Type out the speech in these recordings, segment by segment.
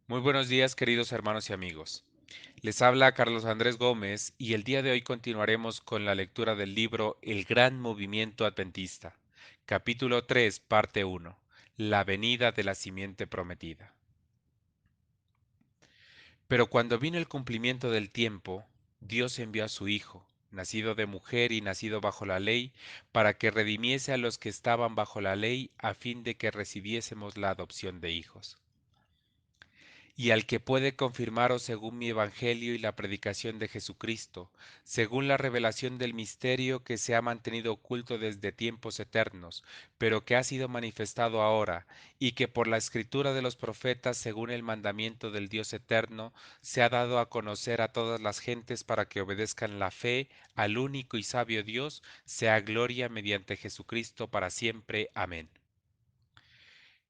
Muy buenos días, queridos hermanos y amigos. Les habla Carlos Andrés Gómez y el día de hoy continuaremos con la lectura del libro El Gran Movimiento Adventista, capítulo 3, parte uno, La venida de la simiente prometida. Pero cuando vino el cumplimiento del tiempo, Dios envió a su Hijo, nacido de mujer y nacido bajo la ley, para que redimiese a los que estaban bajo la ley, a fin de que recibiésemos la adopción de hijos. Y al que puede confirmaros según mi evangelio y la predicación de Jesucristo, según la revelación del misterio que se ha mantenido oculto desde tiempos eternos, pero que ha sido manifestado ahora, y que por la escritura de los profetas, según el mandamiento del Dios eterno, se ha dado a conocer a todas las gentes para que obedezcan la fe al único y sabio Dios, sea gloria mediante Jesucristo para siempre. Amén.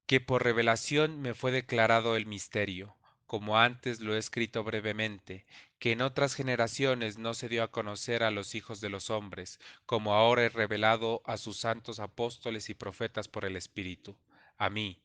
Que por revelación me fue declarado el misterio, como antes lo he escrito brevemente, que en otras generaciones no se dio a conocer a los hijos de los hombres, como ahora he revelado a sus santos apóstoles y profetas por el Espíritu. A mí,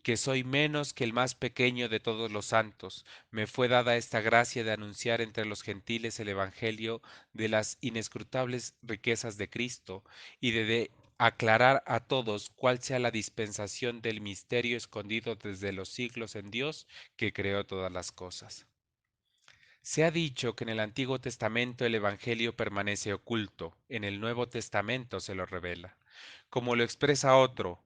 que soy menos que el más pequeño de todos los santos, me fue dada esta gracia de anunciar entre los gentiles el Evangelio de las inescrutables riquezas de Cristo y de aclarar a todos cuál sea la dispensación del misterio escondido desde los siglos en Dios que creó todas las cosas. Se ha dicho que en el Antiguo Testamento el Evangelio permanece oculto, en el Nuevo Testamento se lo revela. Como lo expresa otro,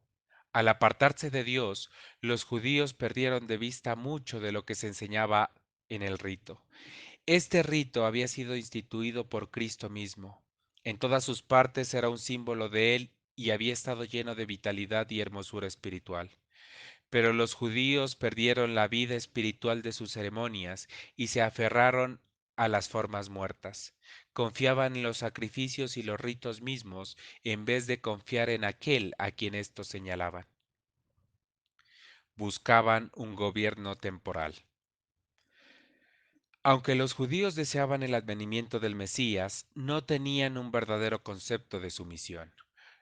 al apartarse de Dios, los judíos perdieron de vista mucho de lo que se enseñaba en el rito. Este rito había sido instituido por Cristo mismo. En todas sus partes era un símbolo de él y había estado lleno de vitalidad y hermosura espiritual. Pero los judíos perdieron la vida espiritual de sus ceremonias y se aferraron a las formas muertas. Confiaban en los sacrificios y los ritos mismos en vez de confiar en aquel a quien estos señalaban. Buscaban un gobierno temporal. Aunque los judíos deseaban el advenimiento del Mesías, no tenían un verdadero concepto de su misión.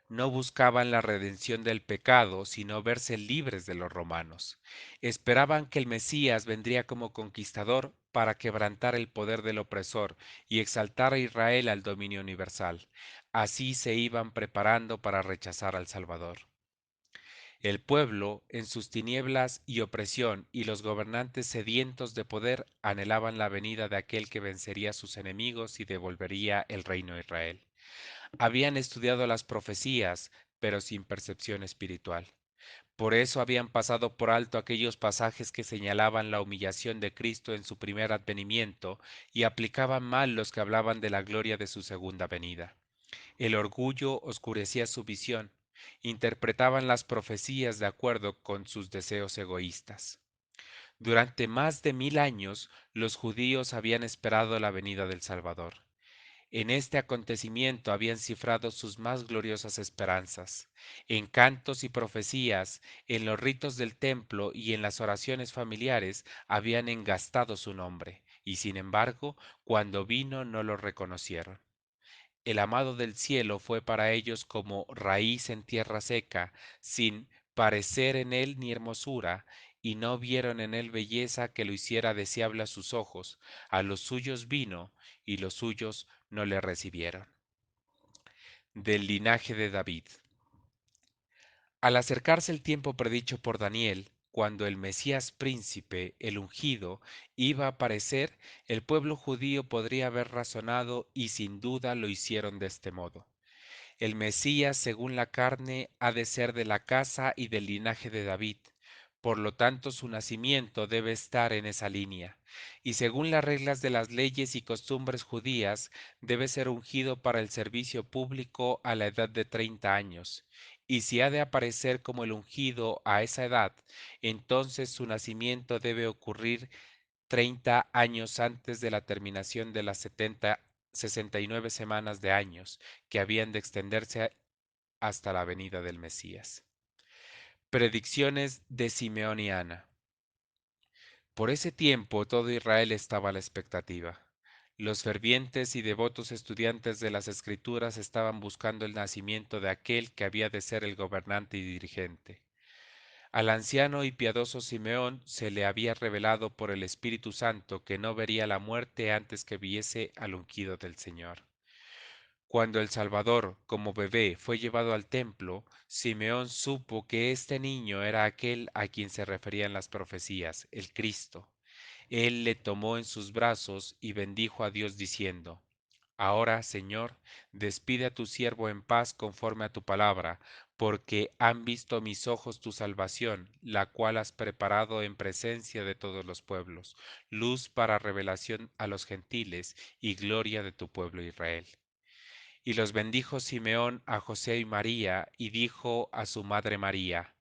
No buscaban la redención del pecado, sino verse libres de los romanos. Esperaban que el Mesías vendría como conquistador para quebrantar el poder del opresor y exaltar a Israel al dominio universal. Así se iban preparando para rechazar al Salvador. El pueblo, en sus tinieblas y opresión, y los gobernantes sedientos de poder, anhelaban la venida de aquel que vencería a sus enemigos y devolvería el reino a Israel. Habían estudiado las profecías, pero sin percepción espiritual. Por eso habían pasado por alto aquellos pasajes que señalaban la humillación de Cristo en su primer advenimiento y aplicaban mal los que hablaban de la gloria de su segunda venida. El orgullo oscurecía su visión, interpretaban las profecías de acuerdo con sus deseos egoístas. Durante más de 1000 años los judíos habían esperado la venida del Salvador. En este acontecimiento habían cifrado sus más gloriosas esperanzas. En cantos y profecías, en los ritos del templo y en las oraciones familiares habían engastado su nombre, y sin embargo, cuando vino no lo reconocieron. El amado del cielo fue para ellos como raíz en tierra seca, sin parecer en él ni hermosura, y no vieron en él belleza que lo hiciera deseable a sus ojos. A los suyos vino, y los suyos no le recibieron. Del linaje de David. Al acercarse el tiempo predicho por Daniel, cuando el Mesías príncipe, el ungido, iba a aparecer, el pueblo judío podría haber razonado y sin duda lo hicieron de este modo. El Mesías, según la carne, ha de ser de la casa y del linaje de David. Por lo tanto, su nacimiento debe estar en esa línea. Y según las reglas de las leyes y costumbres judías, debe ser ungido para el servicio público a la edad de 30 años. Y si ha de aparecer como el ungido a esa edad, entonces su nacimiento debe ocurrir 30 años antes de la terminación de las 69 semanas de años, que habían de extenderse hasta la venida del Mesías. Predicciones de Simeón y Ana. Por ese tiempo todo Israel estaba a la expectativa. Los fervientes y devotos estudiantes de las Escrituras estaban buscando el nacimiento de aquel que había de ser el gobernante y dirigente. Al anciano y piadoso Simeón se le había revelado por el Espíritu Santo que no vería la muerte antes que viese al ungido del Señor. Cuando el Salvador, como bebé, fue llevado al templo, Simeón supo que este niño era aquel a quien se referían las profecías, el Cristo. Él le tomó en sus brazos y bendijo a Dios diciendo: Ahora, Señor, despide a tu siervo en paz conforme a tu palabra, porque han visto mis ojos tu salvación, la cual has preparado en presencia de todos los pueblos, luz para revelación a los gentiles y gloria de tu pueblo Israel. Y los bendijo Simeón a José y María, y dijo a su madre María: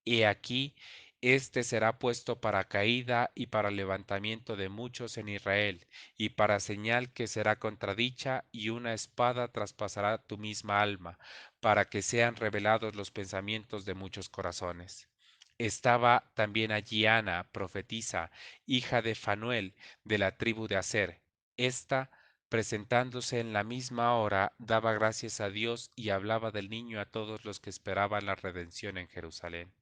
He aquí, este será puesto para caída y para levantamiento de muchos en Israel, y para señal que será contradicha, y una espada traspasará tu misma alma, para que sean revelados los pensamientos de muchos corazones. Estaba también allí Ana, profetisa, hija de Fanuel, de la tribu de Aser. Esta, presentándose en la misma hora, daba gracias a Dios y hablaba del niño a todos los que esperaban la redención en Jerusalén.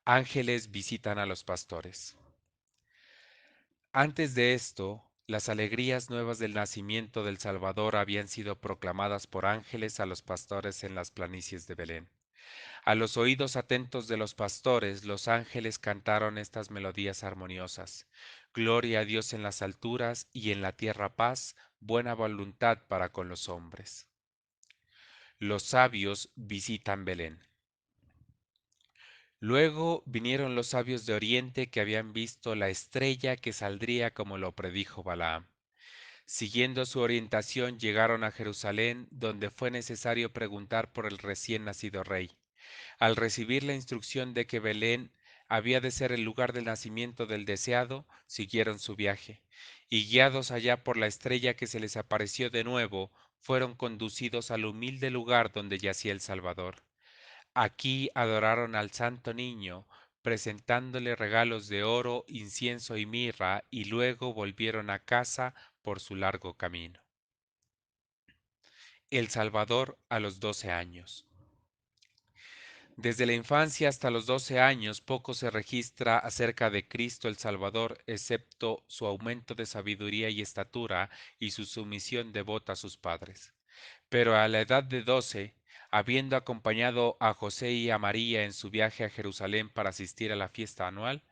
Ángeles visitan a los pastores. Antes de esto, las alegrías nuevas del nacimiento del Salvador habían sido proclamadas por ángeles a los pastores en las planicies de Belén. A los oídos atentos de los pastores, los ángeles cantaron estas melodías armoniosas: Gloria a Dios en las alturas y en la tierra paz, buena voluntad para con los hombres. Los sabios visitan Belén. Luego vinieron los sabios de Oriente que habían visto la estrella que saldría como lo predijo Balaam. Siguiendo su orientación llegaron a Jerusalén, donde fue necesario preguntar por el recién nacido rey. Al recibir la instrucción de que Belén había de ser el lugar del nacimiento del deseado, siguieron su viaje, y guiados allá por la estrella que se les apareció de nuevo, fueron conducidos al humilde lugar donde yacía el Salvador. Aquí adoraron al santo niño, presentándole regalos de oro, incienso y mirra, y luego volvieron a casa por su largo camino. El Salvador a los 12 años. Desde la infancia hasta los 12 años poco se registra acerca de Cristo el Salvador, excepto su aumento de sabiduría y estatura y su sumisión devota a sus padres. Pero a la edad de 12, habiendo acompañado a José y a María en su viaje a Jerusalén para asistir a la fiesta anual,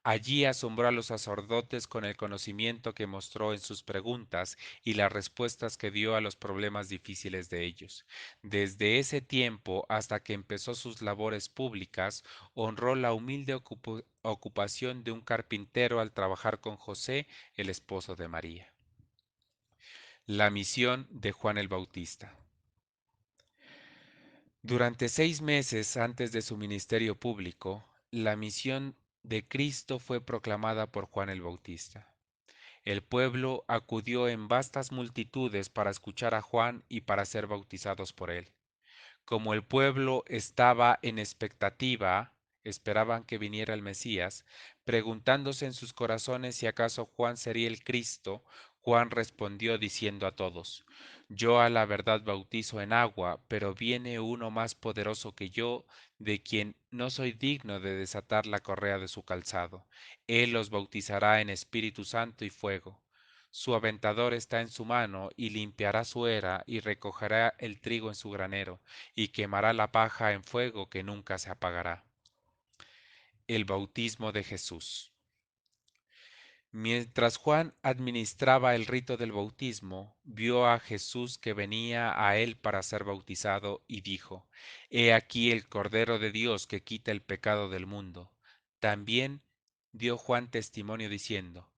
allí asombró a los sacerdotes con el conocimiento que mostró en sus preguntas y las respuestas que dio a los problemas difíciles de ellos. Desde ese tiempo hasta que empezó sus labores públicas, honró la humilde ocupación de un carpintero al trabajar con José, el esposo de María. La misión de Juan el Bautista. Durante 6 meses antes de su ministerio público, la misión de Cristo fue proclamada por Juan el Bautista. El pueblo acudió en vastas multitudes para escuchar a Juan y para ser bautizados por él. Como el pueblo estaba en expectativa, esperaban que viniera el Mesías, preguntándose en sus corazones si acaso Juan sería el Cristo, Juan respondió diciendo a todos: Yo a la verdad bautizo en agua, pero viene uno más poderoso que yo, de quien no soy digno de desatar la correa de su calzado. Él los bautizará en Espíritu Santo y fuego. Su aventador está en su mano, y limpiará su era, y recogerá el trigo en su granero, y quemará la paja en fuego que nunca se apagará. El bautismo de Jesús. Mientras Juan administraba el rito del bautismo, vio a Jesús que venía a él para ser bautizado y dijo: He aquí el Cordero de Dios que quita el pecado del mundo. También dio Juan testimonio diciendo: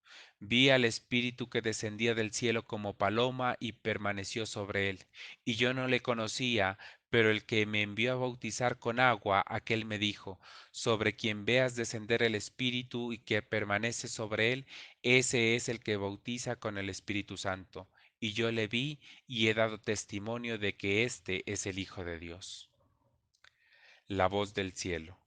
Vi al Espíritu que descendía del cielo como paloma y permaneció sobre él. Y yo no le conocía, pero el que me envió a bautizar con agua, aquel me dijo: Sobre quien veas descender el Espíritu y que permanece sobre él, ese es el que bautiza con el Espíritu Santo. Y yo le vi y he dado testimonio de que éste es el Hijo de Dios. La voz del cielo.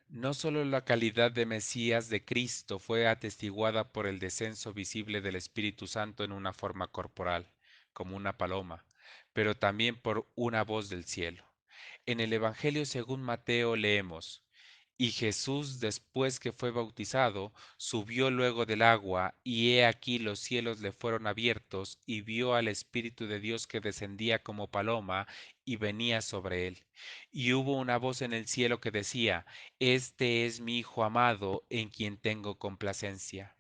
No solo la calidad de Mesías de Cristo fue atestiguada por el descenso visible del Espíritu Santo en una forma corporal, como una paloma, pero también por una voz del cielo. En el Evangelio según Mateo leemos: Y Jesús, después que fue bautizado, subió luego del agua, y he aquí los cielos le fueron abiertos, y vio al Espíritu de Dios que descendía como paloma y venía sobre él. Y hubo una voz en el cielo que decía: Este es mi Hijo amado, en quien tengo complacencia.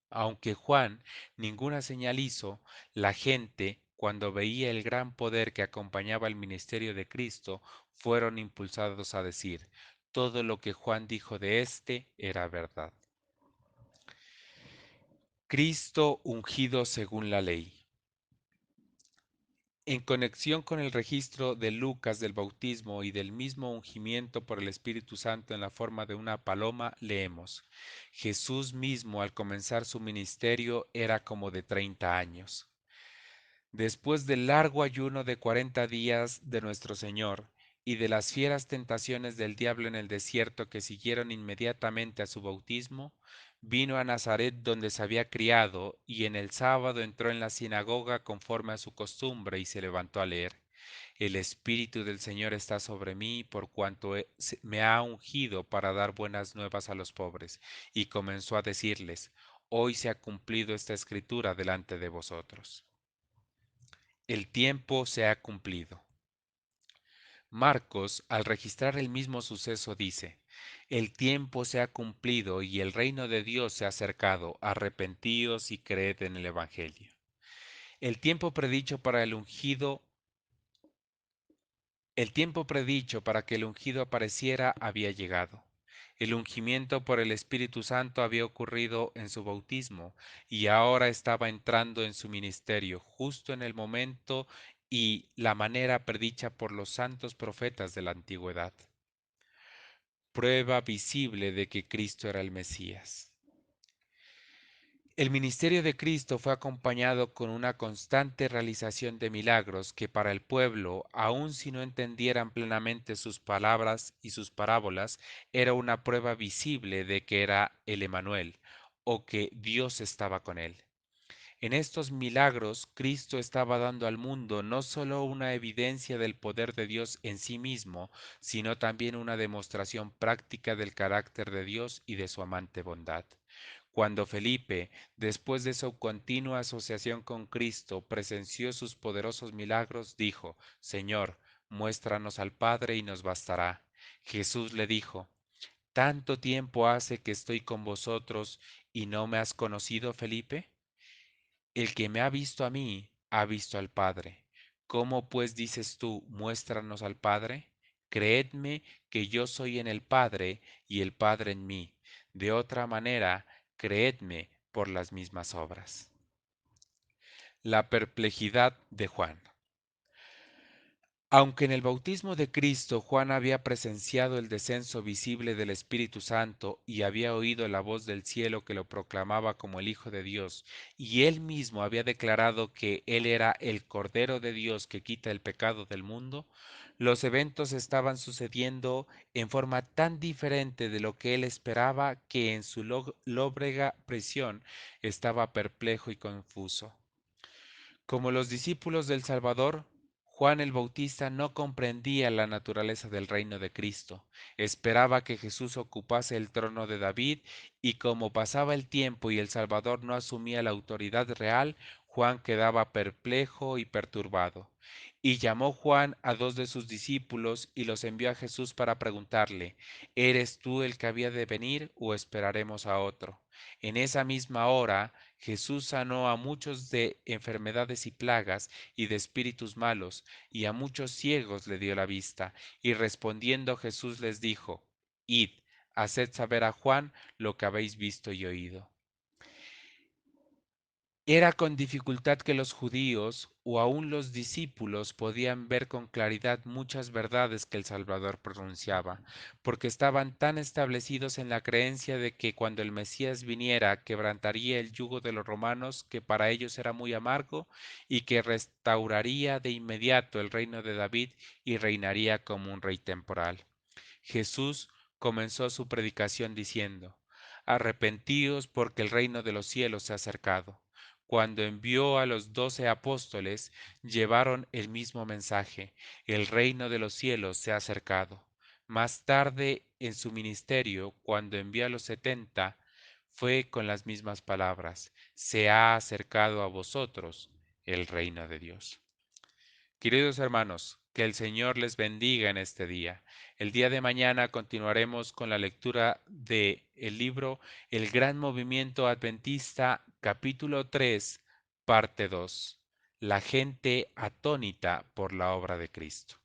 Aunque Juan ninguna señal hizo, la gente, cuando veía el gran poder que acompañaba el ministerio de Cristo, fueron impulsados a decir: todo lo que Juan dijo de éste era verdad. Cristo ungido según la ley. En conexión con el registro de Lucas del bautismo y del mismo ungimiento por el Espíritu Santo en la forma de una paloma, leemos: Jesús mismo al comenzar su ministerio era como de 30 años. Después del largo ayuno de 40 días de nuestro Señor y de las fieras tentaciones del diablo en el desierto que siguieron inmediatamente a su bautismo, vino a Nazaret donde se había criado, y en el sábado entró en la sinagoga conforme a su costumbre y se levantó a leer. El Espíritu del Señor está sobre mí por cuanto me ha ungido para dar buenas nuevas a los pobres, y comenzó a decirles: Hoy se ha cumplido esta escritura delante de vosotros. El tiempo se ha cumplido. Marcos, al registrar el mismo suceso, dice: El tiempo se ha cumplido y el reino de Dios se ha acercado. Arrepentíos y creed en el Evangelio. El tiempo predicho para el ungido, el tiempo predicho para que el ungido apareciera había llegado. El ungimiento por el Espíritu Santo había ocurrido en su bautismo y ahora estaba entrando en su ministerio, justo en el momento y la manera predicha por los santos profetas de la antigüedad. Prueba visible de que Cristo era el Mesías. El ministerio de Cristo fue acompañado con una constante realización de milagros que para el pueblo, aun si no entendieran plenamente sus palabras y sus parábolas, era una prueba visible de que era el Emanuel, o que Dios estaba con él. En estos milagros, Cristo estaba dando al mundo no solo una evidencia del poder de Dios en sí mismo, sino también una demostración práctica del carácter de Dios y de su amante bondad. Cuando Felipe, después de su continua asociación con Cristo, presenció sus poderosos milagros, dijo: Señor, muéstranos al Padre y nos bastará. Jesús le dijo: ¿Tanto tiempo hace que estoy con vosotros y no me has conocido, Felipe? El que me ha visto a mí, ha visto al Padre. ¿Cómo pues dices tú, muéstranos al Padre? Creedme que yo soy en el Padre y el Padre en mí. De otra manera, creedme por las mismas obras. La perplejidad de Juan. Aunque en el bautismo de Cristo Juan había presenciado el descenso visible del Espíritu Santo y había oído la voz del cielo que lo proclamaba como el Hijo de Dios, y él mismo había declarado que él era el Cordero de Dios que quita el pecado del mundo, los eventos estaban sucediendo en forma tan diferente de lo que él esperaba que en su lóbrega prisión estaba perplejo y confuso. Como los discípulos del Salvador, Juan el Bautista no comprendía la naturaleza del reino de Cristo. Esperaba que Jesús ocupase el trono de David, y como pasaba el tiempo y el Salvador no asumía la autoridad real, Juan quedaba perplejo y perturbado. Y llamó Juan a dos de sus discípulos y los envió a Jesús para preguntarle: ¿Eres tú el que había de venir o esperaremos a otro? En esa misma hora Jesús sanó a muchos de enfermedades y plagas y de espíritus malos, y a muchos ciegos le dio la vista. Y respondiendo Jesús les dijo: Id, haced saber a Juan lo que habéis visto y oído. Era con dificultad que los judíos o aun los discípulos podían ver con claridad muchas verdades que el Salvador pronunciaba, porque estaban tan establecidos en la creencia de que cuando el Mesías viniera quebrantaría el yugo de los romanos, que para ellos era muy amargo, y que restauraría de inmediato el reino de David y reinaría como un rey temporal. Jesús comenzó su predicación diciendo: Arrepentíos porque el reino de los cielos se ha acercado. cuando envió a los 12 apóstoles, llevaron el mismo mensaje: el reino de los cielos se ha acercado. Más tarde, en su ministerio, cuando envió a los 70, fue con las mismas palabras: se ha acercado a vosotros el reino de Dios. Queridos hermanos, que el Señor les bendiga en este día. El día de mañana continuaremos con la lectura de el libro El Gran Movimiento Adventista, capítulo 3, parte 2. La gente atónita por la obra de Cristo.